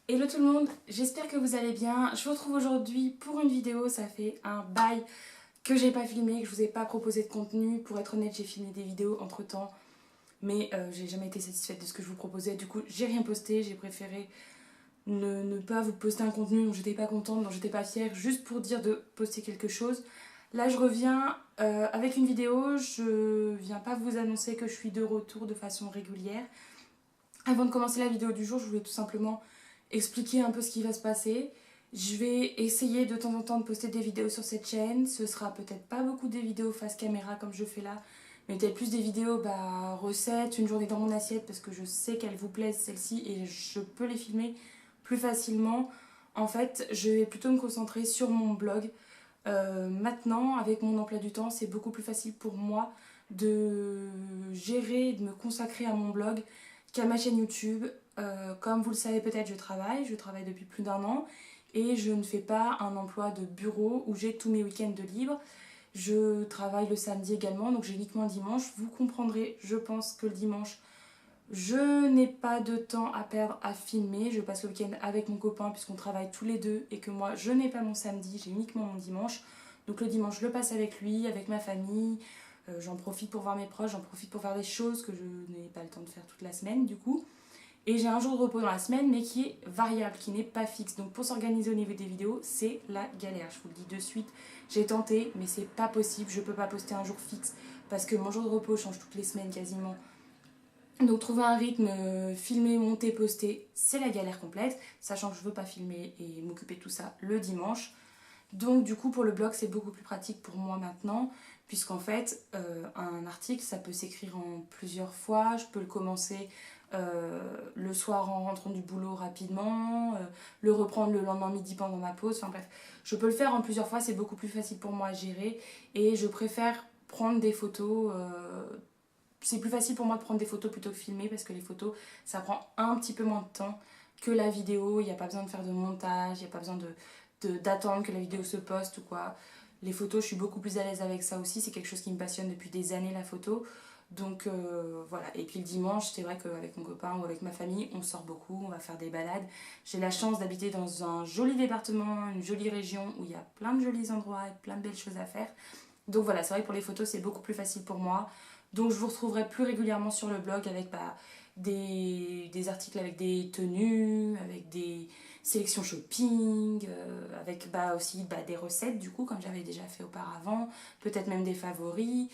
Hello tout le monde, j'espère que vous allez bien. Je vous retrouve aujourd'hui pour une vidéo. Ça fait un bail que j'ai pas filmé, que je vous ai pas proposé de contenu. Pour être honnête, j'ai filmé des vidéos entre temps, mais j'ai jamais été satisfaite de ce que je vous proposais. Du coup, j'ai rien posté. J'ai préféré ne pas vous poster un contenu dont j'étais pas contente, dont j'étais pas fière, juste pour dire de poster quelque chose. Là, je reviens avec une vidéo. Je viens pas vous annoncer que je suis de retour de façon régulière. Avant de commencer la vidéo du jour, je voulais tout simplement expliquer un peu ce qui va se passer. Je vais essayer de temps en temps de poster des vidéos sur cette chaîne. Ce sera peut-être pas beaucoup des vidéos face caméra comme je fais là, mais peut-être plus des vidéos recettes, une journée dans mon assiette, parce que je sais qu'elles vous plaisent celles-ci et je peux les filmer plus facilement. En fait, je vais plutôt me concentrer sur mon blog. Maintenant, avec mon emploi du temps, c'est beaucoup plus facile pour moi de gérer, de me consacrer à mon blog qu'à ma chaîne YouTube. Comme vous le savez peut-être, je travaille depuis plus d'un an et je ne fais pas un emploi de bureau où j'ai tous mes week-ends de libre. Je travaille le samedi également, donc j'ai uniquement le dimanche. Vous comprendrez, je pense que le dimanche, je n'ai pas de temps à perdre à filmer. Je passe le week-end avec mon copain puisqu'on travaille tous les deux et que moi, je n'ai pas mon samedi, j'ai uniquement mon dimanche. Donc le dimanche, je le passe avec lui, avec ma famille. J'en profite pour voir mes proches, j'en profite pour faire des choses que je n'ai pas le temps de faire toute la semaine du coup. Et j'ai un jour de repos dans la semaine, mais qui est variable, qui n'est pas fixe. Donc pour s'organiser au niveau des vidéos, c'est la galère. Je vous le dis de suite, j'ai tenté, mais c'est pas possible. Je peux pas poster un jour fixe parce que mon jour de repos change toutes les semaines quasiment. Donc trouver un rythme, filmer, monter, poster, c'est la galère complète, sachant que je veux pas filmer et m'occuper de tout ça le dimanche. Donc du coup pour le blog c'est beaucoup plus pratique pour moi maintenant, puisqu'en fait un article ça peut s'écrire en plusieurs fois. Je peux le commencer le soir en rentrant du boulot rapidement, le reprendre le lendemain midi pendant ma pause, enfin bref, je peux le faire en plusieurs fois, c'est beaucoup plus facile pour moi à gérer et je préfère prendre des photos. C'est plus facile pour moi de prendre des photos plutôt que filmer parce que les photos ça prend un petit peu moins de temps que la vidéo. Il n'y a pas besoin de faire de montage, il n'y a pas besoin d'attendre que la vidéo se poste ou quoi. Les photos, je suis beaucoup plus à l'aise avec ça aussi. C'est quelque chose qui me passionne depuis des années, la photo. Donc voilà. Et puis le dimanche, c'est vrai qu'avec mon copain ou avec ma famille, on sort beaucoup, on va faire des balades. J'ai la chance d'habiter dans un joli département, une jolie région où il y a plein de jolis endroits et plein de belles choses à faire. Donc voilà, c'est vrai que pour les photos, c'est beaucoup plus facile pour moi. Donc je vous retrouverai plus régulièrement sur le blog avec des articles avec des tenues, avec des sélections shopping, avec aussi des recettes du coup, comme j'avais déjà fait auparavant, peut-être même des favoris.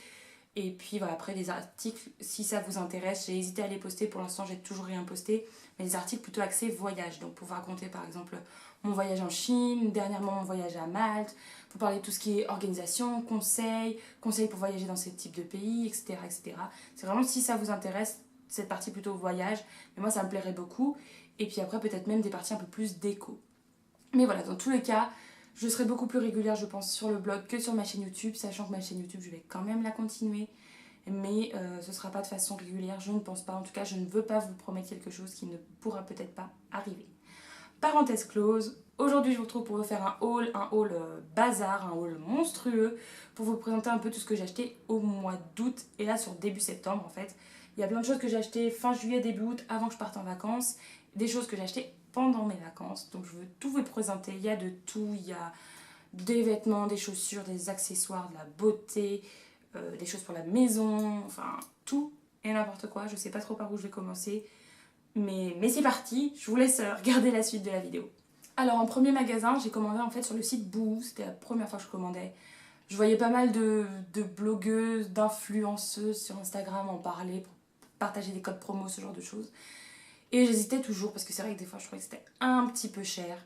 Et puis voilà, après les articles, si ça vous intéresse, j'ai hésité à les poster, pour l'instant j'ai toujours rien posté, mais des articles plutôt axés voyage, donc pour vous raconter par exemple mon voyage en Chine, dernièrement mon voyage à Malte, pour parler de tout ce qui est organisation, conseils pour voyager dans ce type de pays, etc. etc. C'est vraiment si ça vous intéresse, cette partie plutôt voyage, mais moi ça me plairait beaucoup, et puis après peut-être même des parties un peu plus déco. Mais voilà, dans tous les cas, je serai beaucoup plus régulière, je pense, sur le blog que sur ma chaîne YouTube, sachant que ma chaîne YouTube, je vais quand même la continuer. Mais ce ne sera pas de façon régulière, je ne pense pas. En tout cas, je ne veux pas vous promettre quelque chose qui ne pourra peut-être pas arriver. Parenthèse close, aujourd'hui je vous retrouve pour vous faire un haul bazar, un haul monstrueux, pour vous présenter un peu tout ce que j'ai acheté au mois d'août et là sur début septembre en fait. Il y a plein de choses que j'ai achetées fin juillet, début août, avant que je parte en vacances, des choses que j'ai achetées pendant mes vacances, donc je veux tout vous présenter. Il y a de tout, il y a des vêtements, des chaussures, des accessoires, de la beauté, des choses pour la maison, enfin tout et n'importe quoi. Je sais pas trop par où je vais commencer. Mais c'est parti, je vous laisse regarder la suite de la vidéo. Alors en premier magasin, j'ai commandé en fait sur le site Boo, c'était la première fois que je commandais. Je voyais pas mal de blogueuses, d'influenceuses sur Instagram en parler, pour partager des codes promo, ce genre de choses. Et j'hésitais toujours parce que c'est vrai que des fois je trouvais que c'était un petit peu cher.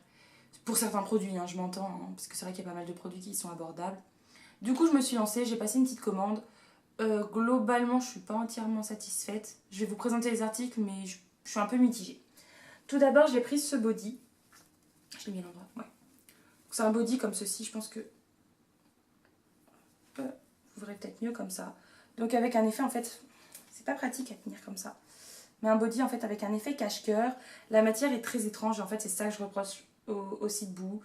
Pour certains produits, hein, je m'entends, hein, parce que c'est vrai qu'il y a pas mal de produits qui sont abordables. Du coup je me suis lancée, j'ai passé une petite commande. Globalement je suis pas entièrement satisfaite. Je vais vous présenter les articles mais je suis un peu mitigée. Tout d'abord, j'ai pris ce body. Je l'ai mis à l'endroit, ouais. C'est un body comme ceci, je pense que vous verrez peut-être mieux comme ça. Donc avec un effet, en fait, c'est pas pratique à tenir comme ça. Mais un body, en fait, avec un effet cache-cœur. La matière est très étrange, en fait, c'est ça que je reproche au site Boo.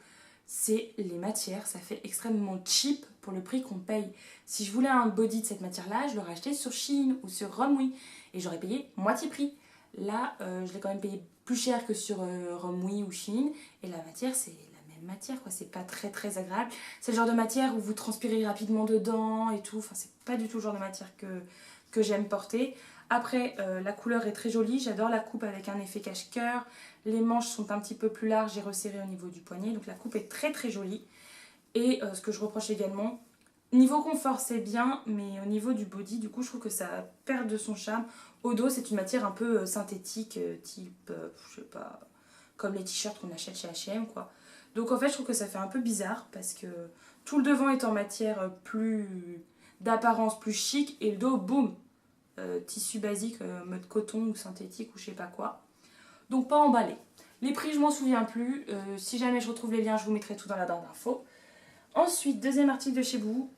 C'est les matières, ça fait extrêmement cheap pour le prix qu'on paye. Si je voulais un body de cette matière-là, je l'aurais acheté sur Shein ou sur Romwe et j'aurais payé moitié prix. Là, je l'ai quand même payé plus cher que sur Romwe ou Shein. Et la matière, c'est la même matière, quoi. C'est pas très très agréable. C'est le genre de matière où vous transpirez rapidement dedans et tout. Enfin, c'est pas du tout le genre de matière que j'aime porter. Après, la couleur est très jolie. J'adore la coupe avec un effet cache-cœur. Les manches sont un petit peu plus larges et resserrées au niveau du poignet. Donc la coupe est très très jolie. Et ce que je reproche également, niveau confort c'est bien, mais au niveau du body, du coup je trouve que ça perd de son charme. Au dos c'est une matière un peu synthétique, type, je sais pas, comme les t-shirts qu'on achète chez H&M quoi. Donc en fait je trouve que ça fait un peu bizarre parce que tout le devant est en matière plus d'apparence plus chic et le dos, boum, tissu basique, mode coton ou synthétique ou je sais pas quoi. Donc pas emballé. Les prix je m'en souviens plus, si jamais je retrouve les liens je vous mettrai tout dans la barre d'infos. Ensuite, deuxième article de chez Boohoo.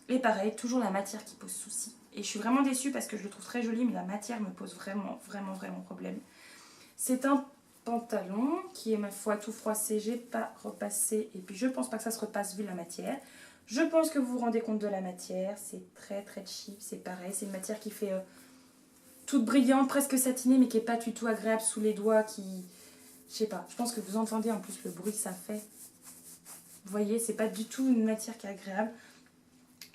Et pareil, toujours la matière qui pose souci. Et je suis vraiment déçue parce que je le trouve très joli, mais la matière me pose vraiment problème. C'est un pantalon qui est ma foi tout froissé, j'ai pas repassé. Et puis je pense pas que ça se repasse vu la matière. Je pense que vous vous rendez compte de la matière. C'est très très cheap, c'est pareil. C'est une matière qui fait toute brillante, presque satinée, mais qui est pas du tout agréable sous les doigts. Je sais pas, je pense que vous entendez en plus le bruit que ça fait. Vous voyez, c'est pas du tout une matière qui est agréable.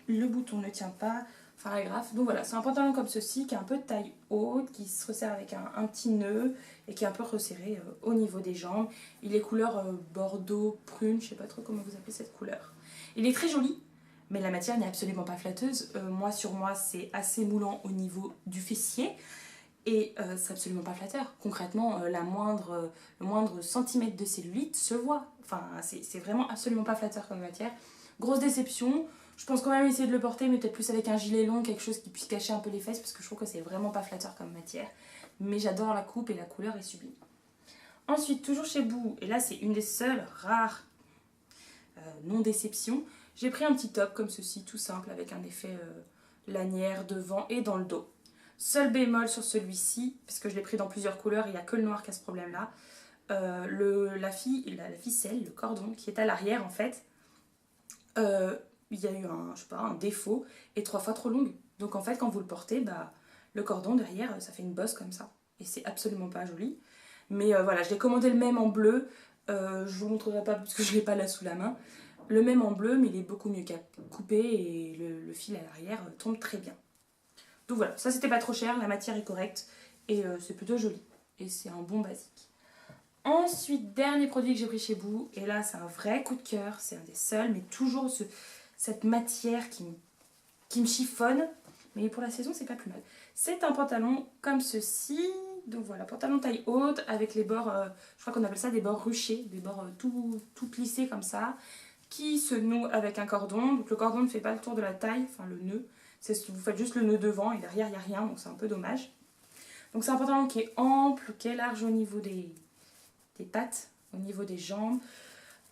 Le bouton ne tient pas. Enfin, grave. Donc voilà, c'est un pantalon comme ceci qui est un peu de taille haute, qui se resserre avec un petit nœud et qui est un peu resserré au niveau des jambes. Il est couleur bordeaux, prune, je sais pas trop comment vous appelez cette couleur. Il est très joli, mais la matière n'est absolument pas flatteuse. Moi, sur moi, c'est assez moulant au niveau du fessier. Et c'est absolument pas flatteur. Concrètement, le moindre centimètre de cellulite se voit. Enfin, c'est vraiment absolument pas flatteur comme matière. Grosse déception. Je pense quand même essayer de le porter, mais peut-être plus avec un gilet long, quelque chose qui puisse cacher un peu les fesses, parce que je trouve que c'est vraiment pas flatteur comme matière. Mais j'adore la coupe et la couleur est sublime. Ensuite, toujours chez Boohoo, et là c'est une des seules rares non-déceptions, j'ai pris un petit top comme ceci, tout simple, avec un effet lanière devant et dans le dos. Seul bémol sur celui-ci, parce que je l'ai pris dans plusieurs couleurs, il n'y a que le noir qui a ce problème-là. La ficelle, le cordon qui est à l'arrière en fait, il y a eu un défaut et 3 fois trop longue. Donc en fait quand vous le portez, le cordon derrière ça fait une bosse comme ça. Et c'est absolument pas joli. Mais voilà, je l'ai commandé le même en bleu. Je vous montrerai pas parce que je l'ai pas là sous la main. Le même en bleu, mais il est beaucoup mieux coupé et le fil à l'arrière tombe très bien. Donc voilà, ça c'était pas trop cher, la matière est correcte et c'est plutôt joli. Et c'est un bon basique. Ensuite, dernier produit que j'ai pris chez Boohoo, et là c'est un vrai coup de cœur, c'est un des seuls, mais toujours cette matière qui me chiffonne, mais pour la saison c'est pas plus mal. C'est un pantalon comme ceci, donc voilà, pantalon taille haute avec les bords, je crois qu'on appelle ça des bords ruchés, des bords tout plissés comme ça, qui se nouent avec un cordon, donc le cordon ne fait pas le tour de la taille, enfin le nœud, vous faites juste le nœud devant et derrière il n'y a rien, donc c'est un peu dommage. Donc c'est un pantalon qui est ample, qui est large au niveau des pattes, au niveau des jambes.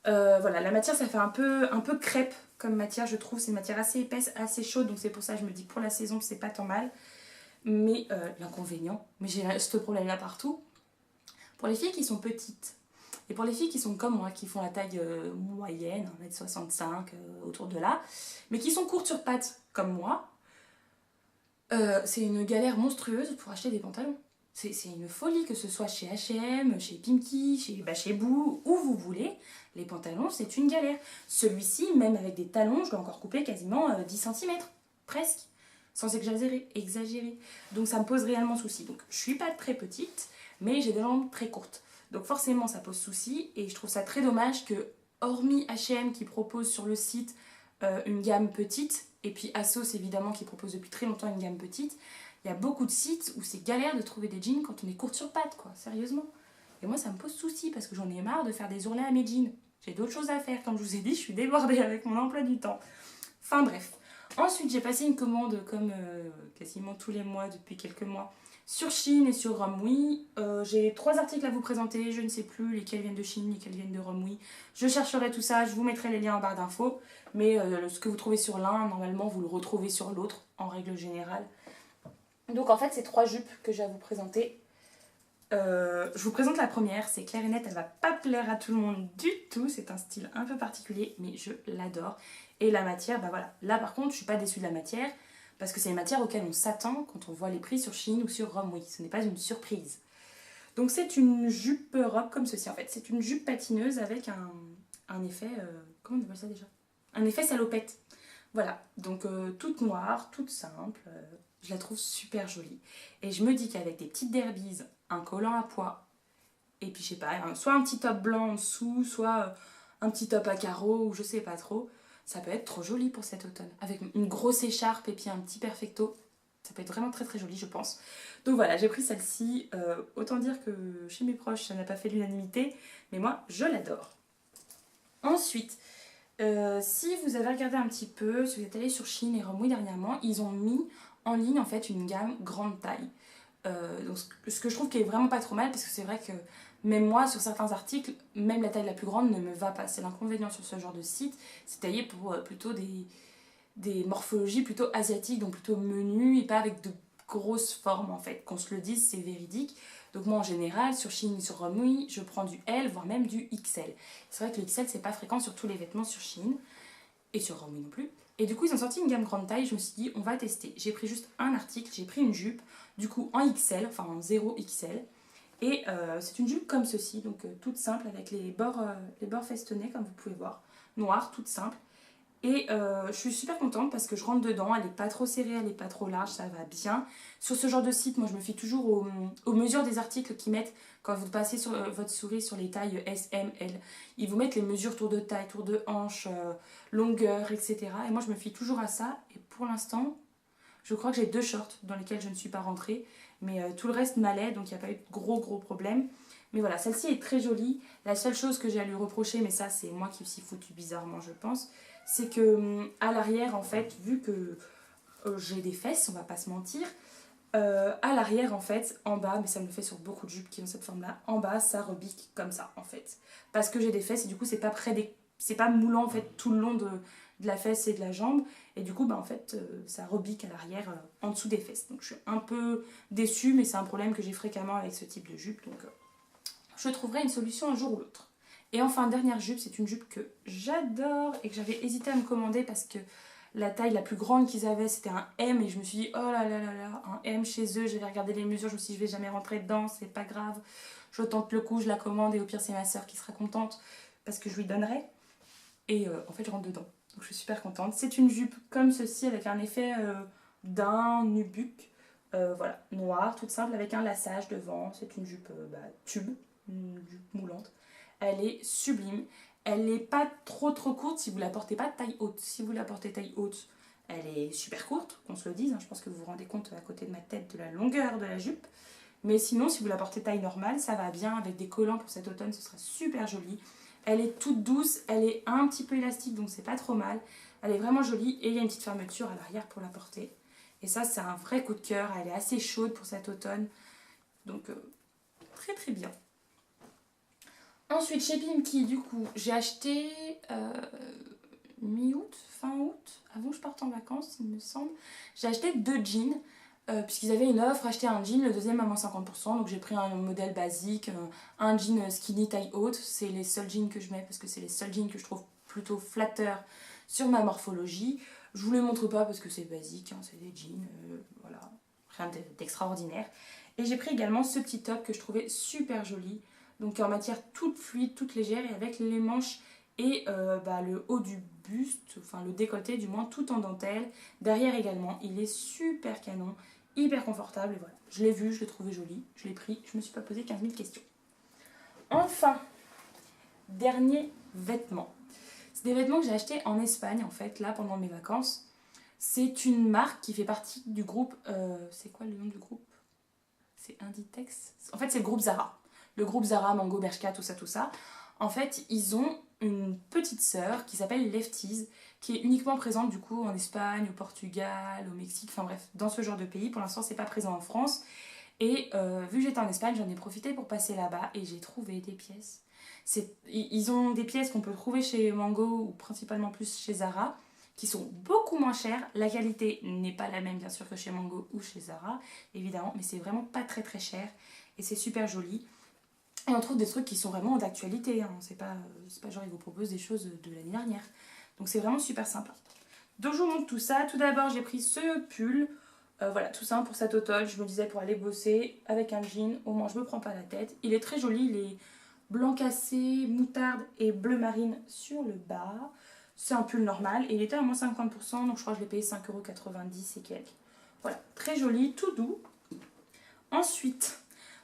Voilà, la matière ça fait un peu crêpe comme matière je trouve, c'est une matière assez épaisse, assez chaude, donc c'est pour ça que je me dis pour la saison que c'est pas tant mal. Mais l'inconvénient, mais j'ai ce problème là partout, pour les filles qui sont petites, et pour les filles qui sont comme moi, qui font la taille moyenne, 1m65, autour de là, mais qui sont courtes sur pattes comme moi, c'est une galère monstrueuse pour acheter des pantalons. C'est une folie, que ce soit chez H&M, chez Pimki, chez Boohoo, où vous voulez. Les pantalons, c'est une galère. Celui-ci, même avec des talons, je l'ai encore coupé quasiment 10 cm, presque, sans exagérer. Donc ça me pose réellement souci. Donc je suis pas très petite, mais j'ai des jambes très courtes. Donc forcément, ça pose souci, et je trouve ça très dommage que, hormis H&M qui propose sur le site une gamme petite, et puis Asos évidemment qui propose depuis très longtemps une gamme petite, il y a beaucoup de sites où c'est galère de trouver des jeans quand on est courte sur pattes, quoi, sérieusement. Et moi ça me pose souci parce que j'en ai marre de faire des ourlets à mes jeans. J'ai d'autres choses à faire, comme je vous ai dit, je suis débordée avec mon emploi du temps. Enfin bref. Ensuite j'ai passé une commande comme quasiment tous les mois depuis quelques mois sur Shein et sur Romwe. J'ai 3 articles à vous présenter, je ne sais plus lesquels viennent de Shein, lesquels viennent de Romwe. Je chercherai tout ça, je vous mettrai les liens en barre d'infos. Mais ce que vous trouvez sur l'un, normalement vous le retrouvez sur l'autre, en règle générale. Donc en fait c'est 3 jupes que j'ai à vous présenter. Je vous présente la première, c'est clair et net, elle va pas plaire à tout le monde du tout, c'est un style un peu particulier, mais je l'adore. Et la matière, voilà, là par contre je suis pas déçue de la matière, parce que c'est une matière auquel on s'attend quand on voit les prix sur Shein ou sur Romwe, ce n'est pas une surprise. Donc c'est une jupe robe comme ceci en fait. C'est une jupe patineuse avec un effet, comment on appelle ça déjà? Un effet salopette. Voilà, donc toute noire, toute simple, je la trouve super jolie. Et je me dis qu'avec des petites derbies, un collant à pois, et puis je sais pas, soit un petit top blanc en dessous, soit un petit top à carreaux, ou je sais pas trop, ça peut être trop joli pour cet automne. Avec une grosse écharpe et puis un petit perfecto, ça peut être vraiment très très joli je pense. Donc voilà, j'ai pris celle-ci, autant dire que chez mes proches ça n'a pas fait l'unanimité, mais moi je l'adore. Ensuite, si vous avez regardé un petit peu, si vous êtes allé sur Shein et Romwe dernièrement, ils ont mis en ligne en fait une gamme grande taille. Donc ce que je trouve qui est vraiment pas trop mal, parce que c'est vrai que même moi sur certains articles, même la taille la plus grande ne me va pas. C'est l'inconvénient sur ce genre de site, c'est taillé pour plutôt des morphologies plutôt asiatiques, donc plutôt menues et pas avec de grosses formes en fait. Qu'on se le dise, c'est véridique. Donc moi en général, sur Shein et sur Romwe, je prends du L, voire même du XL. C'est vrai que le XL c'est pas fréquent sur tous les vêtements sur Shein et sur Romwe non plus. Et du coup ils ont sorti une gamme grande taille, je me suis dit on va tester. J'ai pris juste un article, j'ai pris une jupe, du coup en XL, enfin en 0 XL. Et c'est une jupe comme ceci, donc toute simple avec les bords festonnés comme vous pouvez voir. Noire, toute simple. Et je suis super contente parce que je rentre dedans, elle n'est pas trop serrée, elle n'est pas trop large, ça va bien. Sur ce genre de site, moi je me fie toujours aux mesures des articles qu'ils mettent quand vous passez sur votre souris sur les tailles S, M, L. Ils vous mettent les mesures tour de taille, tour de hanche, longueur, etc. Et moi je me fie toujours à ça. Et pour l'instant, je crois que j'ai 2 shorts dans lesquels je ne suis pas rentrée. Mais tout le reste m'allait, donc il n'y a pas eu de gros problèmes. Mais voilà, celle-ci est très jolie. La seule chose que j'ai à lui reprocher, mais ça c'est moi qui me suis foutue bizarrement je pense, c'est que à l'arrière en fait, vu que j'ai des fesses, on va pas se mentir, à l'arrière en fait, en bas, mais ça me le fait sur beaucoup de jupes qui ont cette forme là, en bas ça rebique comme ça en fait. Parce que j'ai des fesses et du coup c'est pas près des... c'est pas moulant en fait tout le long de la fesse et de la jambe. Et du coup bah en fait ça rebique à l'arrière en dessous des fesses. Donc je suis un peu déçue, mais c'est un problème que j'ai fréquemment avec ce type de jupe. Donc je trouverai une solution un jour ou l'autre. Et enfin, dernière jupe, c'est une jupe que j'adore et que j'avais hésité à me commander parce que la taille la plus grande qu'ils avaient, c'était un M. Et je me suis dit, oh là là là là, un M chez eux. J'avais regardé les mesures, je me suis dit, je vais jamais rentrer dedans, c'est pas grave. Je tente le coup, je la commande et au pire, c'est ma soeur qui sera contente parce que je lui donnerai. Et en fait, je rentre dedans. Donc je suis super contente. C'est une jupe comme ceci avec un effet d'un nubuck. Voilà, noire, toute simple, avec un laçage devant. C'est une jupe tube, une jupe moulante. Elle est sublime. Elle n'est pas trop courte si vous la portez pas de taille haute. Si vous la portez taille haute, elle est super courte, qu'on se le dise. Je pense que vous vous rendez compte à côté de ma tête de la longueur de la jupe. Mais sinon, si vous la portez taille normale, ça va bien. Avec des collants pour cet automne, ce sera super joli. Elle est toute douce, elle est un petit peu élastique, donc c'est pas trop mal. Elle est vraiment jolie et il y a une petite fermeture à l'arrière pour la porter. Et ça, c'est un vrai coup de cœur. Elle est assez chaude pour cet automne. Donc, très bien. Ensuite, chez Pimki, du coup, j'ai acheté mi-août, fin août, avant que je parte en vacances, il me semble. J'ai acheté 2 jeans, puisqu'ils avaient une offre, acheter un jean, le deuxième à moins 50%. Donc j'ai pris un modèle basique, un jean skinny taille haute. C'est les seuls jeans que je mets, parce que c'est les seuls jeans que je trouve plutôt flatteurs sur ma morphologie. Je vous les montre pas parce que c'est basique, c'est des jeans, voilà, rien d'extraordinaire. Et j'ai pris également ce petit top que je trouvais super joli. Donc en matière toute fluide, toute légère et avec les manches et le haut du buste, enfin le décolleté du moins, tout en dentelle. Derrière également, il est super canon, hyper confortable et voilà. Je l'ai vu, je l'ai trouvé joli, je l'ai pris, je me suis pas posé 15 000 questions. Enfin, dernier vêtement. C'est des vêtements que j'ai achetés en Espagne en fait, là pendant mes vacances. C'est une marque qui fait partie du groupe, c'est quoi le nom du groupe? C'est Inditex. En fait c'est le groupe Zara. Le groupe Zara, Mango, Bershka, tout ça. En fait, ils ont une petite sœur qui s'appelle Lefties, qui est uniquement présente du coup en Espagne, au Portugal, au Mexique, enfin bref, dans ce genre de pays. Pour l'instant, c'est pas présent en France. Et vu que j'étais en Espagne, j'en ai profité pour passer là-bas et j'ai trouvé des pièces. Ils ont des pièces qu'on peut trouver chez Mango ou principalement plus chez Zara, qui sont beaucoup moins chères. La qualité n'est pas la même bien sûr que chez Mango ou chez Zara, évidemment, mais c'est vraiment pas très cher et c'est super joli. Et on trouve des trucs qui sont vraiment d'actualité, c'est pas genre ils vous proposent des choses de l'année dernière. Donc c'est vraiment super sympa. Donc je vous montre tout ça. Tout d'abord j'ai pris ce pull, Voilà, tout simple pour cet automne. Je me disais pour aller bosser avec un jean, au moins je me prends pas la tête. Il est très joli, il est blanc cassé, moutarde et bleu marine sur le bas. C'est un pull normal et il était à moins 50%, donc je crois que je l'ai payé 5,90 € et quelques. Voilà, très joli, tout doux. Ensuite,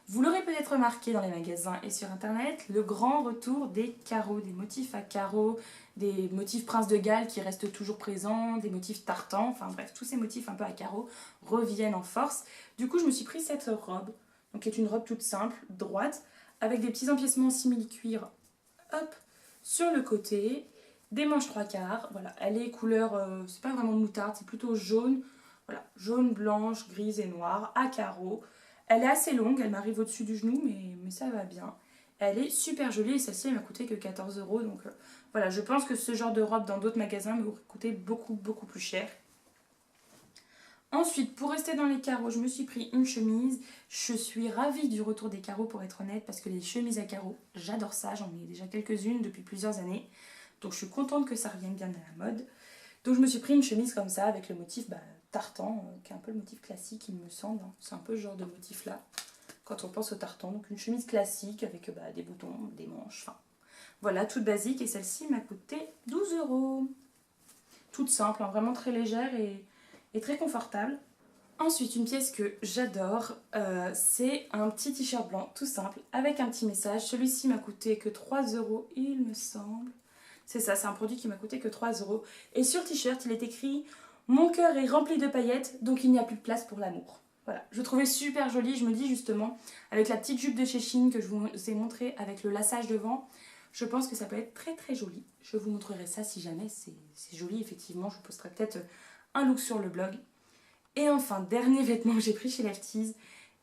vous l'aurez peut-être remarqué dans les magasins et sur internet, le grand retour des carreaux, des motifs à carreaux, des motifs Prince de Galles qui restent toujours présents, des motifs tartans, enfin bref, tous ces motifs un peu à carreaux reviennent en force. Du coup, je me suis pris cette robe, donc qui est une robe toute simple, droite, avec des petits empiècements simili-cuir, hop, sur le côté, des manches 3/4, voilà, elle est couleur, c'est pas vraiment moutarde, c'est plutôt jaune, voilà, jaune, blanche, grise et noire, à carreaux. Elle est assez longue, elle m'arrive au-dessus du genou, mais ça va bien. Elle est super jolie et celle-ci elle m'a coûté que 14 €. Donc voilà, je pense que ce genre de robe dans d'autres magasins m'aurait coûté beaucoup plus cher. Ensuite, pour rester dans les carreaux, je me suis pris une chemise. Je suis ravie du retour des carreaux pour être honnête parce que les chemises à carreaux, j'adore ça. J'en ai déjà quelques-unes depuis plusieurs années. Donc je suis contente que ça revienne bien à la mode. Donc je me suis pris une chemise comme ça avec le motif tartan, qui est un peu le motif classique il me semble. C'est un peu ce genre de motif là quand on pense au tartan. Donc une chemise classique avec des boutons, des manches, enfin voilà, toute basique. Et celle-ci m'a coûté 12 €. Toute simple, hein, vraiment très légère et très confortable. Ensuite, une pièce que j'adore, c'est un petit t-shirt blanc tout simple avec un petit message. Celui-ci m'a coûté que 3 € il me semble. C'est ça, c'est un produit qui m'a coûté que 3 €. Et sur le t-shirt, il est écrit « Mon cœur est rempli de paillettes, donc il n'y a plus de place pour l'amour ». Voilà, je le trouvais super joli. Je me dis justement, avec la petite jupe de chez Shein que je vous ai montré avec le laçage devant, je pense que ça peut être très joli. Je vous montrerai ça si jamais c'est joli, effectivement. Je vous posterai peut-être un look sur le blog. Et enfin, dernier vêtement que j'ai pris chez Lefties.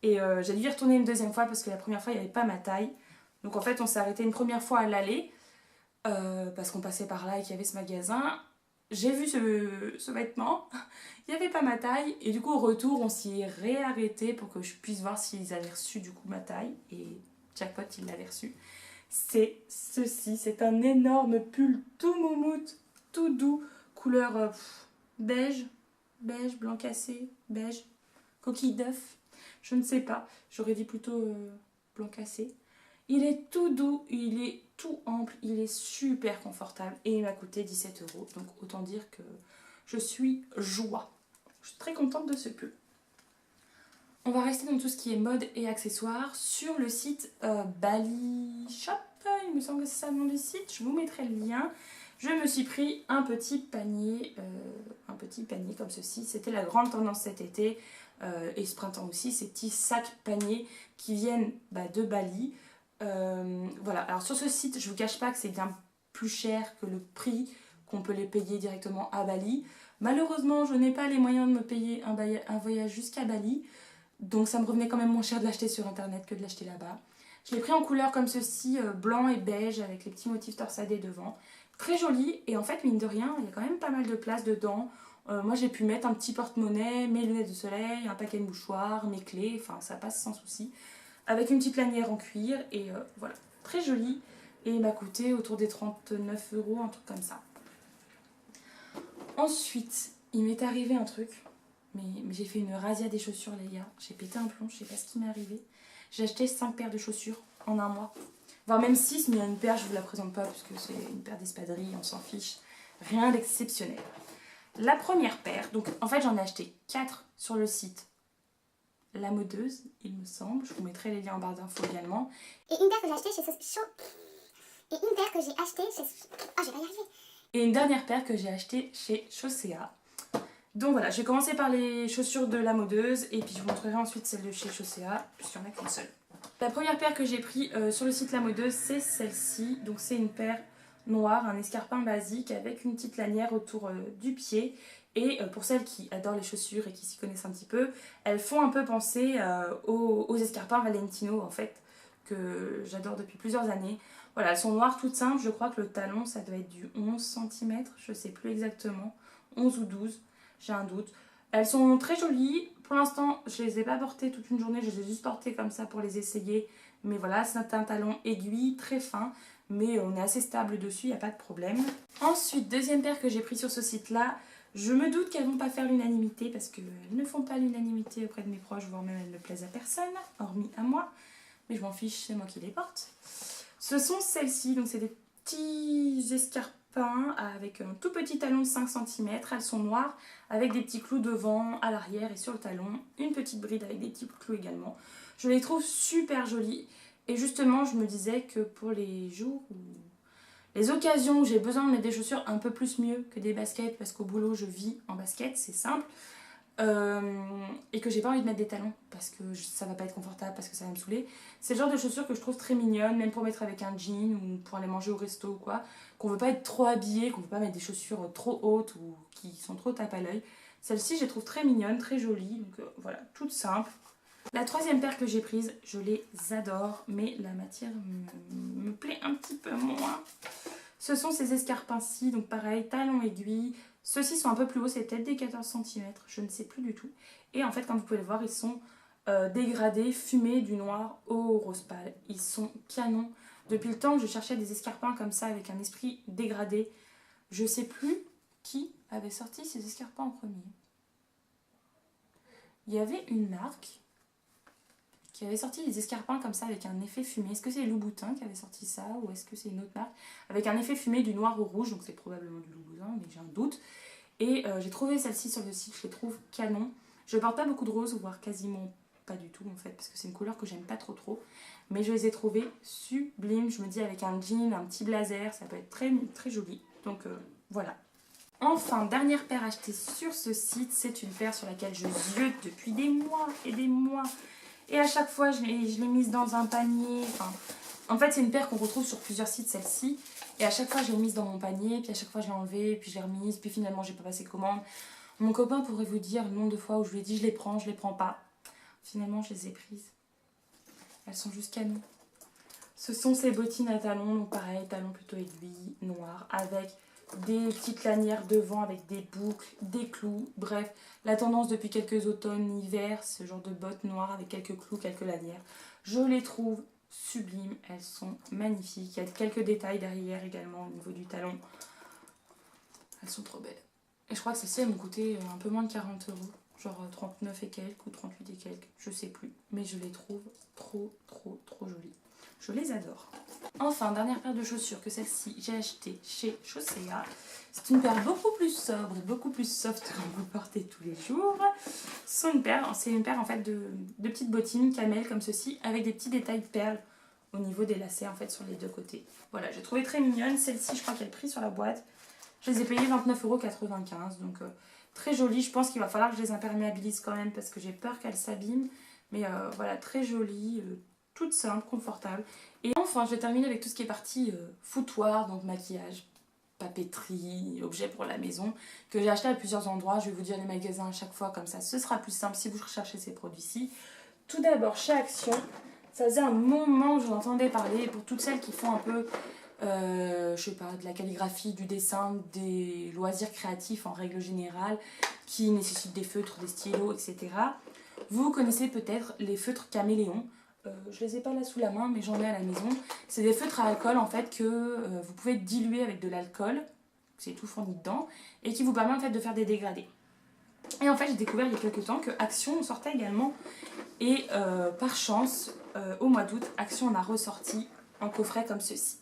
Et j'ai dû y retourner une deuxième fois parce que la première fois, il n'y avait pas ma taille. Donc en fait, on s'est arrêté une première fois à l'aller. Parce qu'on passait par là et qu'il y avait ce magasin. J'ai vu ce vêtement, il n'y avait pas ma taille, et du coup au retour on s'y est réarrêté pour que je puisse voir s'ils avaient reçu du coup ma taille, et jackpot, ils l'avaient reçu. C'est ceci, c'est un énorme pull tout moumoute, tout doux, couleur beige, blanc cassé, beige, coquille d'œuf, je ne sais pas, j'aurais dit plutôt blanc cassé. Il est tout doux, il est tout ample, il est super confortable et il m'a coûté 17 €. Donc autant dire que je suis joie. Je suis très contente de ce pull. On va rester dans tout ce qui est mode et accessoires sur le site Bali Shop. Il me semble que c'est ça le nom du site. Je vous mettrai le lien. Je me suis pris un petit panier comme ceci. C'était la grande tendance cet été et ce printemps aussi. Ces petits sacs paniers qui viennent de Bali. Voilà, alors sur ce site, je vous cache pas que c'est bien plus cher que le prix qu'on peut les payer directement à Bali. Malheureusement, je n'ai pas les moyens de me payer un voyage jusqu'à Bali, donc ça me revenait quand même moins cher de l'acheter sur internet que de l'acheter là-bas. Je l'ai pris en couleur comme ceci, blanc et beige avec les petits motifs torsadés devant. Très joli, et en fait, mine de rien, il y a quand même pas mal de place dedans. Moi, j'ai pu mettre un petit porte-monnaie, mes lunettes de soleil, un paquet de mouchoirs, mes clés, enfin ça passe sans souci. Avec une petite lanière en cuir et voilà, très joli, et il m'a coûté autour des 39 €, un truc comme ça. Ensuite, il m'est arrivé un truc, mais j'ai fait une razzia des chaussures les gars, j'ai pété un plomb, je sais pas ce qui m'est arrivé. J'ai acheté 5 paires de chaussures en un mois, voire même 6, mais il y a une paire, je vous la présente pas parce que c'est une paire d'espadrilles, on s'en fiche, rien d'exceptionnel. La première paire, donc en fait j'en ai acheté 4 sur le site La Modeuse, il me semble. Je vous mettrai les liens en barre d'infos également. Et une paire que j'ai achetée chez Et une paire que j'ai achetée chez... Oh, je vais pas y arriver. Et une dernière paire que j'ai achetée chez Chaussea. Donc voilà, je vais commencer par les chaussures de La Modeuse et puis je vous montrerai ensuite celles de chez Chaussea, puisqu'il n'y en a qu'une seule. La première paire que j'ai pris sur le site La Modeuse, c'est celle-ci. Donc c'est une paire noire, un escarpin basique avec une petite lanière autour du pied. Et pour celles qui adorent les chaussures et qui s'y connaissent un petit peu, elles font un peu penser aux escarpins Valentino en fait, que j'adore depuis plusieurs années. Voilà, elles sont noires toutes simples, je crois que le talon ça doit être du 11 cm, je sais plus exactement, 11 ou 12, j'ai un doute. Elles sont très jolies, pour l'instant je les ai pas portées toute une journée, je les ai juste portées comme ça pour les essayer. Mais voilà, c'est un talon aiguille, très fin, mais on est assez stable dessus, il n'y a pas de problème. Ensuite, deuxième paire que j'ai pris sur ce site-là, Je me doute qu'elles vont pas faire l'unanimité parce qu'elles ne font pas l'unanimité auprès de mes proches, voire même elles ne plaisent à personne, hormis à moi. Mais je m'en fiche, c'est moi qui les porte. Ce sont celles-ci, donc c'est des petits escarpins avec un tout petit talon de 5 cm. Elles sont noires avec des petits clous devant, à l'arrière et sur le talon. Une petite bride avec des petits clous également. Je les trouve super jolies. Et justement, je me disais que pour les jours où... les occasions où j'ai besoin de mettre des chaussures un peu plus mieux que des baskets, parce qu'au boulot je vis en basket, c'est simple, et que j'ai pas envie de mettre des talons parce que ça va pas être confortable, parce que ça va me saouler. C'est le genre de chaussures que je trouve très mignonne, même pour mettre avec un jean ou pour aller manger au resto ou quoi, qu'on veut pas être trop habillé, qu'on veut pas mettre des chaussures trop hautes ou qui sont trop tape à l'œil. Celle-ci je les trouve très mignonne, très jolie, donc voilà, toute simple. La troisième paire que j'ai prise, je les adore, mais la matière me plaît un petit peu moins. Ce sont ces escarpins-ci, donc pareil, talons aiguilles. Ceux-ci sont un peu plus hauts, c'est peut-être des 14 cm, je ne sais plus du tout. Et en fait, comme vous pouvez le voir, ils sont dégradés, fumés du noir au rose pâle. Ils sont canons. Depuis le temps que je cherchais des escarpins comme ça, avec un esprit dégradé, je ne sais plus qui avait sorti ces escarpins en premier. Il y avait une marque qui avait sorti des escarpins comme ça avec un effet fumé. Est-ce que c'est Louboutin qui avait sorti ça ou est-ce que c'est une autre marque? Avec un effet fumé du noir au rouge, donc c'est probablement du Louboutin, mais j'ai un doute. Et j'ai trouvé celle-ci sur le site, je les trouve canon. Je porte pas beaucoup de rose, voire quasiment pas du tout en fait, parce que c'est une couleur que j'aime pas trop. Mais je les ai trouvées sublimes. Je me dis avec un jean, un petit blazer, ça peut être très, très joli. Donc voilà. Enfin, dernière paire achetée sur ce site, c'est une paire sur laquelle je ziote depuis des mois et des mois. Et à chaque fois, je l'ai mise dans un panier. Enfin, en fait, c'est une paire qu'on retrouve sur plusieurs sites, celle-ci. Et à chaque fois, je l'ai mise dans mon panier. Puis à chaque fois, je l'ai enlevée. Puis je l'ai remise. Puis finalement, j'ai pas passé commande. Mon copain pourrait vous dire le nombre de fois où je lui ai dit je les prends pas. Finalement, je les ai prises. Elles sont juste canon. Ce sont ces bottines à talons. Donc pareil, talons plutôt aiguilles, noirs, avec des petites lanières devant avec des boucles, des clous, bref, la tendance depuis quelques automnes, hiver, ce genre de bottes noires avec quelques clous, quelques lanières. Je les trouve sublimes, elles sont magnifiques. Il y a quelques détails derrière également au niveau du talon. Elles sont trop belles. Et je crois que celles-ci elles m'ont coûté un peu moins de 40 €, genre 39 et quelques ou 38 et quelques, je sais plus. Mais je les trouve trop jolies. Je les adore. Enfin, dernière paire de chaussures que celle-ci, j'ai acheté chez Chaussea. C'est une paire beaucoup plus sobre, beaucoup plus soft que vous portez tous les jours. C'est une paire en fait de petites bottines camel comme ceci, avec des petits détails de perles au niveau des lacets en fait sur les deux côtés. Voilà, j'ai trouvé très mignonne. Celle-ci, je crois qu'elle est prise sur la boîte. Je les ai payées 29,95 €, donc très jolie. Je pense qu'il va falloir que je les imperméabilise quand même parce que j'ai peur qu'elles s'abîment. Mais voilà, très jolie. Toute simple, confortable. Et enfin, je vais terminer avec tout ce qui est partie foutoir, donc maquillage, papeterie, objets pour la maison, que j'ai acheté à plusieurs endroits. Je vais vous dire les magasins à chaque fois, comme ça ce sera plus simple si vous recherchez ces produits-ci. Tout d'abord, chez Action, ça faisait un moment que j'en entendais parler, pour toutes celles qui font un peu, je sais pas, de la calligraphie, du dessin, des loisirs créatifs en règle générale, qui nécessitent des feutres, des stylos, etc. Vous connaissez peut-être les feutres caméléons. Je les ai pas là sous la main, mais j'en ai à la maison. C'est des feutres à alcool en fait que vous pouvez diluer avec de l'alcool, c'est tout fourni dedans, et qui vous permet en fait de faire des dégradés. Et en fait, j'ai découvert il y a quelques temps que Action en sortait également, et par chance, au mois d'août, Action en a ressorti un coffret comme ceci.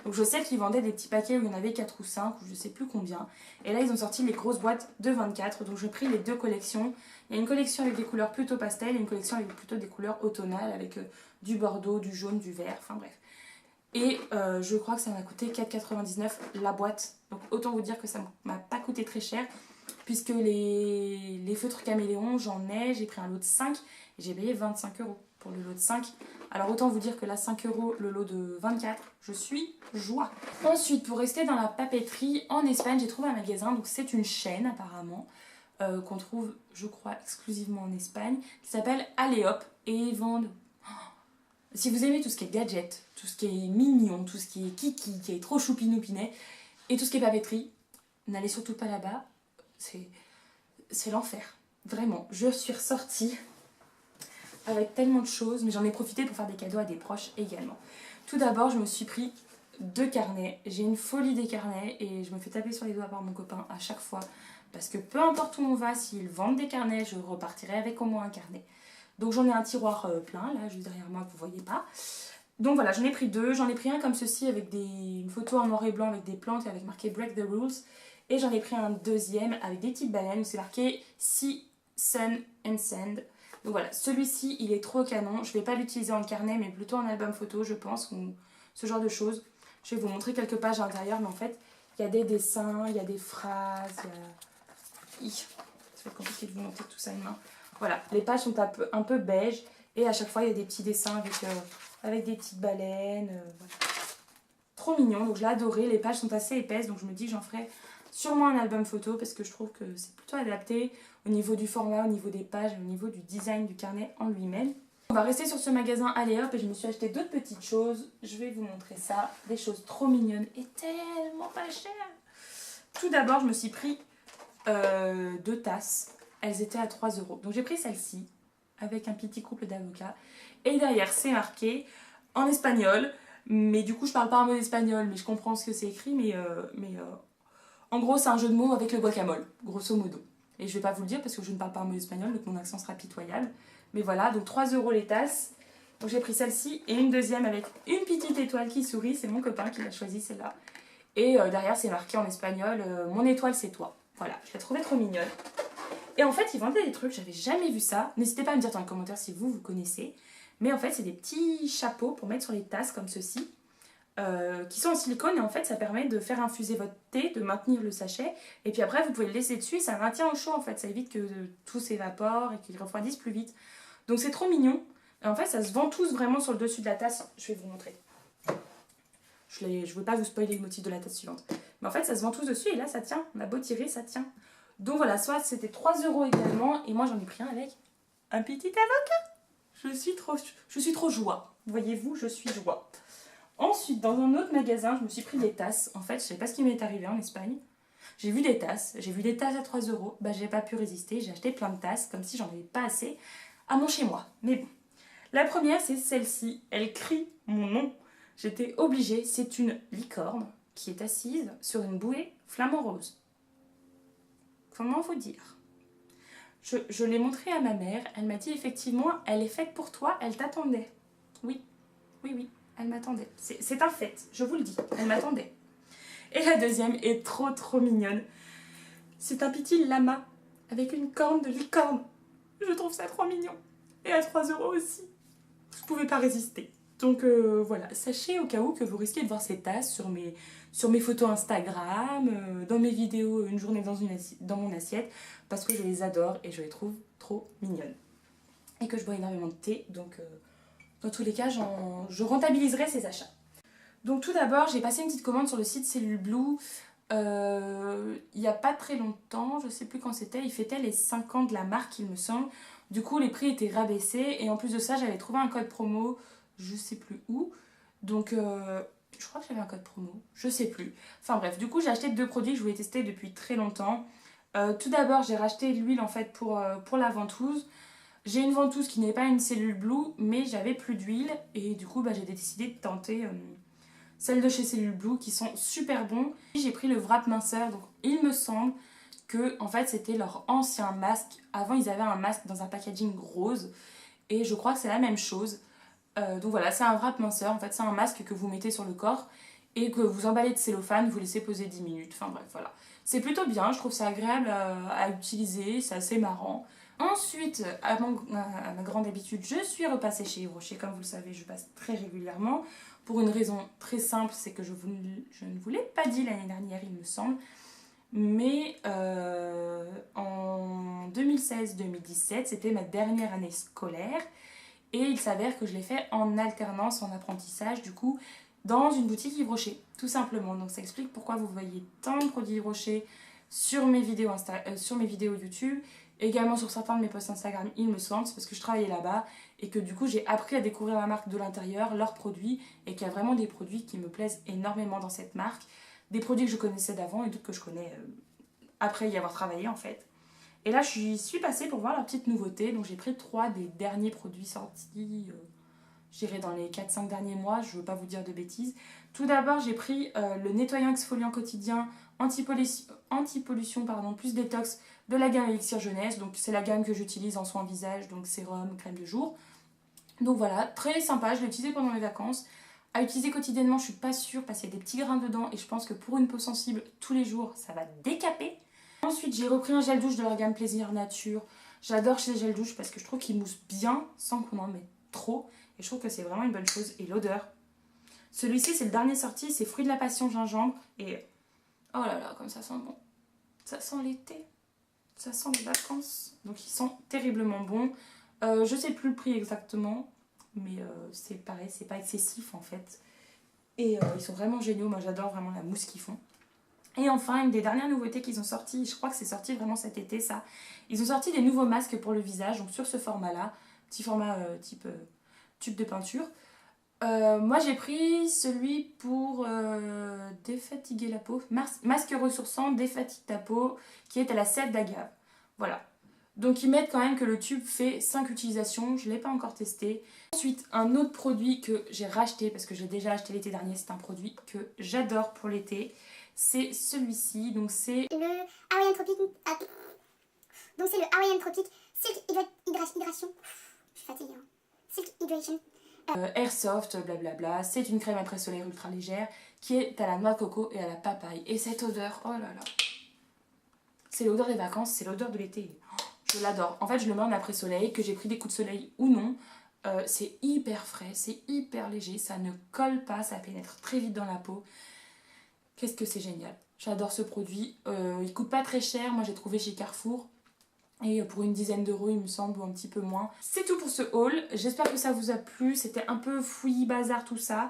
Donc je sais qu'ils vendaient des petits paquets où il y en avait 4 ou 5 ou je sais plus combien. Et là ils ont sorti les grosses boîtes de 24. Donc j'ai pris les deux collections. Il y a une collection avec des couleurs plutôt pastel et une collection avec plutôt des couleurs automnales avec du bordeaux, du jaune, du vert, enfin bref. Et je crois que ça m'a coûté 4,99 € la boîte. Donc autant vous dire que ça m'a pas coûté très cher. Puisque les feutres caméléons, j'ai pris un lot de 5 et j'ai payé 25 € pour le lot de 5. Alors autant vous dire que là 5 € le lot de 24, je suis joie. Ensuite, pour rester dans la papeterie, en Espagne j'ai trouvé un magasin, donc c'est une chaîne apparemment, qu'on trouve je crois exclusivement en Espagne, qui s'appelle Allez-Hop, et ils vendent... Si vous aimez tout ce qui est gadget, tout ce qui est mignon, tout ce qui est kiki, qui est trop choupinoupinet, et tout ce qui est papeterie, n'allez surtout pas là-bas, c'est l'enfer. Vraiment, je suis ressortie avec tellement de choses, mais j'en ai profité pour faire des cadeaux à des proches également. Tout d'abord, je me suis pris 2 carnets. J'ai une folie des carnets et je me fais taper sur les doigts par mon copain à chaque fois Parce que peu importe où on va, s'ils vendent des carnets, je repartirai avec au moins un carnet. Donc j'en ai un tiroir plein, là, juste derrière moi, vous voyez pas. Donc voilà, j'en ai pris deux. J'en ai pris un comme ceci avec une photo en noir et blanc avec des plantes et avec marqué Break the Rules. Et j'en ai pris un deuxième avec des petites baleines où c'est marqué Sea, Sun and Sand. Donc voilà, celui-ci il est trop canon. Je vais pas l'utiliser en carnet mais plutôt en album photo je pense, ou ce genre de choses. Je vais vous montrer quelques pages à l'intérieur mais en fait il y a des dessins, il y a des phrases, il y a... Ça va être compliqué de vous montrer tout ça une main. Voilà, les pages sont un peu beige et à chaque fois il y a des petits dessins avec des petites baleines. Voilà. Trop mignon, donc je l'ai adoré. Les pages sont assez épaisses donc je me dis que j'en ferai sûrement un album photo parce que je trouve que c'est plutôt adapté au niveau du format, au niveau des pages, au niveau du design du carnet en lui-même. On va rester sur ce magasin Allez Hop et je me suis acheté d'autres petites choses. Je vais vous montrer ça, des choses trop mignonnes et tellement pas chères. Tout d'abord, je me suis pris 2 tasses. Elles étaient à 3 €. Donc j'ai pris celle-ci avec un petit couple d'avocats. Et derrière, c'est marqué en espagnol. Mais du coup, je parle pas un mot d'espagnol, mais je comprends ce que c'est écrit. Mais en gros, c'est un jeu de mots avec le guacamole, grosso modo. Et je vais pas vous le dire parce que je ne parle pas un mot espagnol, donc mon accent sera pitoyable. Mais voilà, donc 3 € les tasses. Donc j'ai pris celle-ci et une deuxième avec une petite étoile qui sourit. C'est mon copain qui l'a choisi celle-là. Et derrière, c'est marqué en espagnol mon étoile, c'est toi. Voilà, je l'ai trouvée trop mignonne. Et en fait, ils vendaient des trucs, j'avais jamais vu ça. N'hésitez pas à me dire dans les commentaires si vous connaissez. Mais en fait, c'est des petits chapeaux pour mettre sur les tasses comme ceci. Qui sont en silicone et en fait ça permet de faire infuser votre thé, de maintenir le sachet et puis après vous pouvez le laisser dessus et ça maintient au chaud en fait, ça évite que tout s'évapore et qu'il refroidisse plus vite. Donc c'est trop mignon. Et en fait ça se vend tous vraiment sur le dessus de la tasse, je vais vous montrer. Je ne veux pas vous spoiler le motif de la tasse suivante. Mais en fait ça se vend tous dessus et là ça tient, on a beau tirer ça tient. Donc voilà, soit c'était 3 € également et moi j'en ai pris un avec un petit avocat. Je suis trop joie, voyez-vous, je suis joie. Ensuite, dans un autre magasin, je me suis pris des tasses. En fait, je sais pas ce qui m'est arrivé en Espagne. J'ai vu des tasses à 3 €. Bah, j'ai pas pu résister. J'ai acheté plein de tasses, comme si j'en avais pas assez à mon chez moi. Mais bon. La première, c'est celle-ci. Elle crie mon nom. J'étais obligée. C'est une licorne qui est assise sur une bouée flamant rose. Comment vous dire ? Je l'ai montrée à ma mère. Elle m'a dit effectivement, elle est faite pour toi. Elle t'attendait. Oui. Elle m'attendait. C'est un fait, je vous le dis. Elle m'attendait. Et la deuxième est trop mignonne. C'est un petit lama avec une corne de licorne. Je trouve ça trop mignon. Et à 3 € aussi. Je pouvais pas résister. Donc voilà, sachez au cas où que vous risquez de voir ces tasses sur mes photos Instagram, dans mes vidéos une journée dans mon assiette, parce que je les adore et je les trouve trop mignonnes. Et que je bois énormément de thé, donc... dans tous les cas, je rentabiliserai ces achats. Donc tout d'abord, j'ai passé une petite commande sur le site Cellule Blue il n'y a pas très longtemps, je ne sais plus quand c'était, ils fêtaient les 5 ans de la marque, il me semble. Du coup, les prix étaient rabaissés et en plus de ça, j'avais trouvé un code promo, je ne sais plus où. Donc, je crois que j'avais un code promo, je ne sais plus. Enfin bref, du coup, j'ai acheté 2 produits que je voulais tester depuis très longtemps. Tout d'abord, j'ai racheté l'huile en fait pour la ventouse. J'ai une ventouse qui n'est pas une Cellule Blue, mais j'avais plus d'huile et du coup j'ai décidé de tenter celles de chez Cellule Blue qui sont super bons. J'ai pris le Wrap minceur, donc il me semble que en fait c'était leur ancien masque. Avant ils avaient un masque dans un packaging rose et je crois que c'est la même chose. Donc voilà, c'est un Wrap minceur, en fait c'est un masque que vous mettez sur le corps et que vous emballez de cellophane, vous laissez poser 10 minutes, enfin bref voilà. C'est plutôt bien, je trouve ça agréable à utiliser, c'est assez marrant. Ensuite, à ma grande habitude, je suis repassée chez Yves Rocher. Comme vous le savez, je passe très régulièrement. Pour une raison très simple, c'est que je ne vous l'ai pas dit l'année dernière, il me semble. Mais en 2016-2017, c'était ma dernière année scolaire. Et il s'avère que je l'ai fait en alternance, en apprentissage, du coup, dans une boutique Yves Rocher, tout simplement. Donc ça explique pourquoi vous voyez tant de produits Yves Rocher sur mes vidéos YouTube. Également sur certains de mes posts Instagram, il me semble, c'est parce que je travaillais là-bas et que du coup j'ai appris à découvrir la marque de l'intérieur, leurs produits, et qu'il y a vraiment des produits qui me plaisent énormément dans cette marque. Des produits que je connaissais d'avant et d'autres que je connais après y avoir travaillé en fait. Et là je suis passée pour voir la petite nouveauté, donc j'ai pris 3 des derniers produits sortis j'irai dans les 4-5 derniers mois, je veux pas vous dire de bêtises. Tout d'abord, j'ai pris le nettoyant exfoliant quotidien anti-pollution, plus détox de la gamme Elixir Jeunesse. Donc c'est la gamme que j'utilise en soins visage, donc sérum, crème de jour. Donc voilà, très sympa, je l'ai utilisé pendant mes vacances. À utiliser quotidiennement, je suis pas sûre parce qu'il y a des petits grains dedans et je pense que pour une peau sensible, tous les jours, ça va décaper. Ensuite, j'ai repris un gel douche de leur gamme Plaisir Nature. J'adore ces gels douche parce que je trouve qu'ils moussent bien sans qu'on en mette trop. Et je trouve que c'est vraiment une bonne chose. Et l'odeur. Celui-ci, c'est le dernier sorti, c'est Fruit de la Passion gingembre. Et oh là là, comme ça sent bon. Ça sent l'été. Ça sent les vacances. Donc ils sont terriblement bons. Je sais plus le prix exactement. Mais c'est pareil, c'est pas excessif en fait. Et ils sont vraiment géniaux. Moi j'adore vraiment la mousse qu'ils font. Et enfin, une des dernières nouveautés qu'ils ont sorties, je crois que c'est sorti vraiment cet été ça, ils ont sorti des nouveaux masques pour le visage, donc sur ce format-là, petit format type tube de peinture. Moi j'ai pris celui pour défatiguer la peau, masque ressourçant, défatigue ta peau, qui est à la sève d'agave. Voilà. Donc ils mettent quand même que le tube fait 5 utilisations, je ne l'ai pas encore testé. Ensuite, un autre produit que j'ai racheté, parce que j'ai déjà acheté l'été dernier, c'est un produit que j'adore pour l'été. C'est celui-ci, donc c'est le Hawaiian Tropic. Donc c'est le Hawaiian Tropic Silk Hydration. Je suis fatiguée. Hein. Silk Hydration. Airsoft, blablabla. C'est une crème après soleil ultra légère qui est à la noix de coco et à la papaye. Et cette odeur, oh là là. C'est l'odeur des vacances, c'est l'odeur de l'été. Oh, je l'adore. En fait, je le mets en après soleil, que j'ai pris des coups de soleil ou non. C'est hyper frais, c'est hyper léger, ça ne colle pas, ça pénètre très vite dans la peau. Qu'est-ce que c'est génial. J'adore ce produit. Il coûte pas très cher. Moi, j'ai trouvé chez Carrefour. Et pour une dizaine d'euros, il me semble, ou un petit peu moins. C'est tout pour ce haul. J'espère que ça vous a plu. C'était un peu fouillis, bazar, tout ça.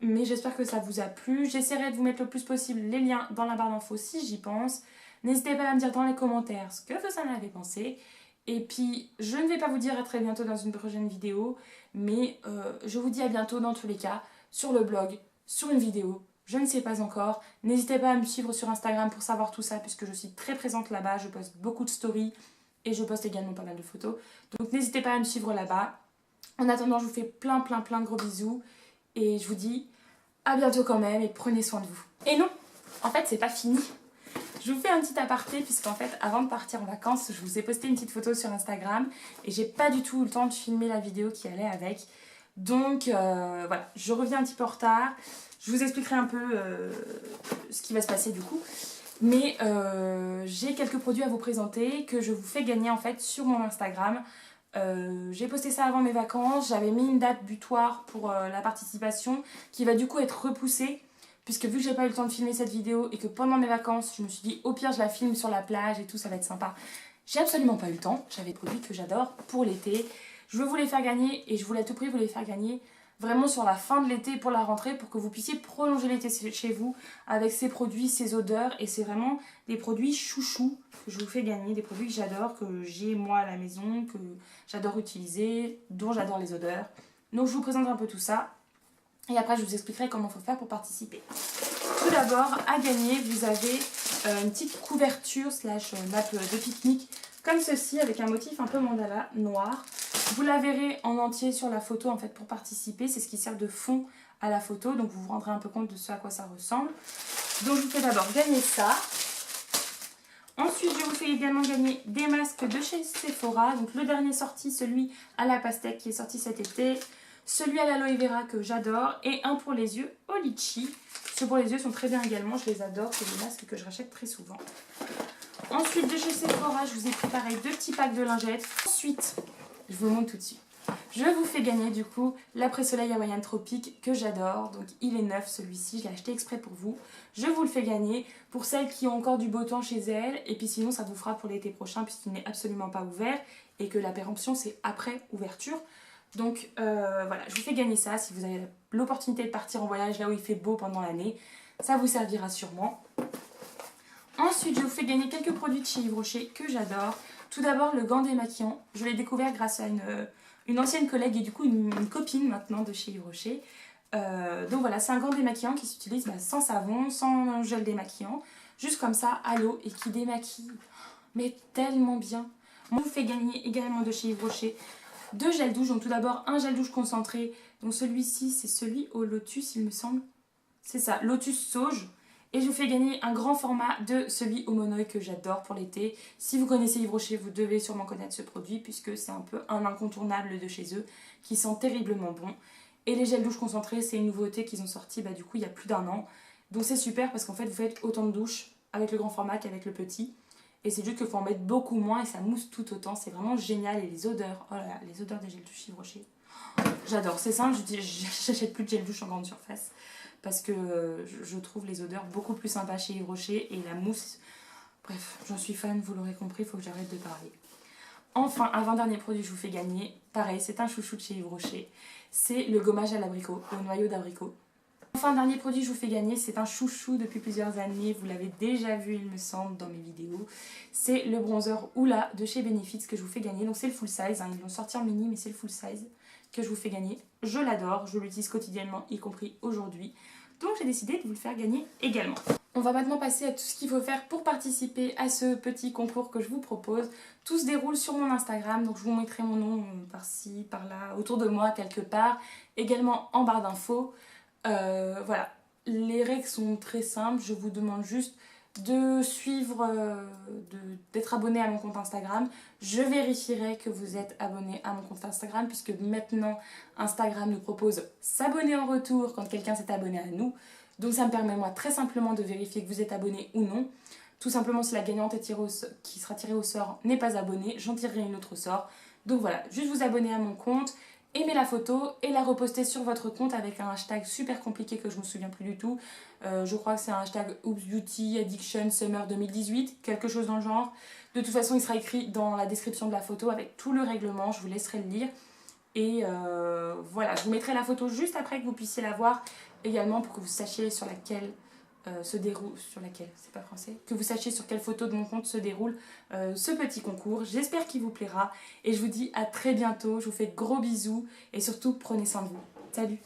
Mais j'espère que ça vous a plu. J'essaierai de vous mettre le plus possible les liens dans la barre d'infos si j'y pense. N'hésitez pas à me dire dans les commentaires ce que vous en avez pensé. Et puis, je ne vais pas vous dire à très bientôt dans une prochaine vidéo. Mais je vous dis à bientôt dans tous les cas. Sur le blog, sur une vidéo. Je ne sais pas encore. N'hésitez pas à me suivre sur Instagram pour savoir tout ça puisque je suis très présente là-bas. Je poste beaucoup de stories et je poste également pas mal de photos. Donc n'hésitez pas à me suivre là-bas. En attendant, je vous fais plein de gros bisous. Et je vous dis à bientôt quand même et prenez soin de vous. Et non, en fait c'est pas fini. Je vous fais un petit aparté puisqu'en fait avant de partir en vacances, je vous ai posté une petite photo sur Instagram. Et j'ai pas du tout eu le temps de filmer la vidéo qui allait avec. Donc voilà, je reviens un petit peu en retard. Je vous expliquerai un peu ce qui va se passer du coup. Mais j'ai quelques produits à vous présenter que je vous fais gagner en fait sur mon Instagram. J'ai posté ça avant mes vacances. J'avais mis une date butoir pour la participation qui va du coup être repoussée. Puisque vu que j'ai pas eu le temps de filmer cette vidéo et que pendant mes vacances, je me suis dit au pire je la filme sur la plage et tout, ça va être sympa. J'ai absolument pas eu le temps. J'avais des produits que j'adore pour l'été. Je veux vous les faire gagner et je voulais à tout prix vous les faire gagner vraiment sur la fin de l'été pour la rentrée pour que vous puissiez prolonger l'été chez vous avec ces produits, ces odeurs et c'est vraiment des produits chouchous que je vous fais gagner, des produits que j'adore, que j'ai moi à la maison, que j'adore utiliser, dont j'adore les odeurs. Donc je vous présente un peu tout ça et après je vous expliquerai comment il faut faire pour participer. Tout d'abord, à gagner, vous avez une petite couverture slash nappe de pique-nique comme ceci avec un motif un peu mandala noir. Vous la verrez en entier sur la photo en fait pour participer. C'est ce qui sert de fond à la photo. Donc vous vous rendrez un peu compte de ce à quoi ça ressemble. Donc je vous fais d'abord gagner ça. Ensuite je vous fais également gagner des masques de chez Sephora. Donc le dernier sorti, celui à la pastèque qui est sorti cet été. Celui à l'aloe vera que j'adore. Et un pour les yeux au litchi. Ceux pour les yeux sont très bien également. Je les adore. C'est des masques que je rachète très souvent. Ensuite de chez Sephora, je vous ai préparé 2 petits packs de lingettes. Ensuite, je vous le montre tout de suite. Je vous fais gagner du coup l'après-soleil Hawaiian Tropic que j'adore. Donc il est neuf celui-ci, je l'ai acheté exprès pour vous. Je vous le fais gagner pour celles qui ont encore du beau temps chez elles. Et puis sinon ça vous fera pour l'été prochain puisqu'il n'est absolument pas ouvert. Et que la péremption c'est après ouverture. Donc voilà, je vous fais gagner ça si vous avez l'opportunité de partir en voyage là où il fait beau pendant l'année. Ça vous servira sûrement. Ensuite, je vous fais gagner quelques produits de chez Yves Rocher que j'adore. Tout d'abord, le gant démaquillant. Je l'ai découvert grâce à une ancienne collègue et du coup une copine maintenant de chez Yves Rocher. Donc voilà, c'est un gant démaquillant qui s'utilise sans savon, sans gel démaquillant. Juste comme ça, à l'eau et qui démaquille. Mais tellement bien. Moi, je vous fais gagner également de chez Yves Rocher 2 gels douche. Donc tout d'abord un gel douche concentré. Donc celui-ci c'est celui au lotus il me semble. C'est ça, lotus sauge. Et je vous fais gagner un grand format de celui au monoï que j'adore pour l'été. Si vous connaissez Yves Rocher, vous devez sûrement connaître ce produit puisque c'est un peu un incontournable de chez eux qui sent terriblement bon. Et les gels douche concentrés, c'est une nouveauté qu'ils ont sorti du coup il y a plus d'1 an. Donc c'est super parce qu'en fait vous faites autant de douches avec le grand format qu'avec le petit. Et c'est juste qu'il faut en mettre beaucoup moins et ça mousse tout autant. C'est vraiment génial. Et les odeurs, oh là là, les odeurs des gels douche Yves Rocher. J'adore, c'est simple, j'achète plus de gel douche en grande surface. Parce que je trouve les odeurs beaucoup plus sympas chez Yves Rocher et la mousse, bref, j'en suis fan, vous l'aurez compris, il faut que j'arrête de parler. Enfin, avant-dernier produit que je vous fais gagner, pareil, c'est un chouchou de chez Yves Rocher, c'est le gommage à l'abricot, au noyau d'abricot. Enfin, dernier produit que je vous fais gagner, c'est un chouchou depuis plusieurs années, vous l'avez déjà vu il me semble dans mes vidéos, c'est le bronzer Oula de chez Benefits que je vous fais gagner, donc c'est le full size, hein. Ils l'ont sorti en mini mais c'est le full size que je vous fais gagner. Je l'adore, je l'utilise quotidiennement, y compris aujourd'hui. Donc j'ai décidé de vous le faire gagner également. On va maintenant passer à tout ce qu'il faut faire pour participer à ce petit concours que je vous propose. Tout se déroule sur mon Instagram, donc je vous mettrai mon nom par-ci, par-là, autour de moi quelque part, également en barre d'infos. Voilà, les règles sont très simples, je vous demande juste de suivre, d'être abonné à mon compte Instagram. Je vérifierai que vous êtes abonné à mon compte Instagram puisque maintenant Instagram nous propose s'abonner en retour quand quelqu'un s'est abonné à nous. Donc ça me permet moi très simplement de vérifier que vous êtes abonné ou non. Tout simplement si la gagnante qui sera tirée au sort n'est pas abonnée, j'en tirerai une autre au sort. Donc voilà, juste vous abonner à mon compte, aimer la photo et la reposter sur votre compte avec un hashtag super compliqué que je ne me souviens plus du tout. Je crois que c'est un hashtag Oops Beauty Addiction Summer 2018, quelque chose dans le genre. De toute façon, il sera écrit dans la description de la photo avec tout le règlement, je vous laisserai le lire. Et voilà, je vous mettrai la photo juste après que vous puissiez la voir également pour que vous sachiez sur laquelle c'est pas français, que vous sachiez sur quelle photo de mon compte se déroule ce petit concours. J'espère qu'il vous plaira et je vous dis à très bientôt, je vous fais de gros bisous et surtout prenez soin de vous. Salut!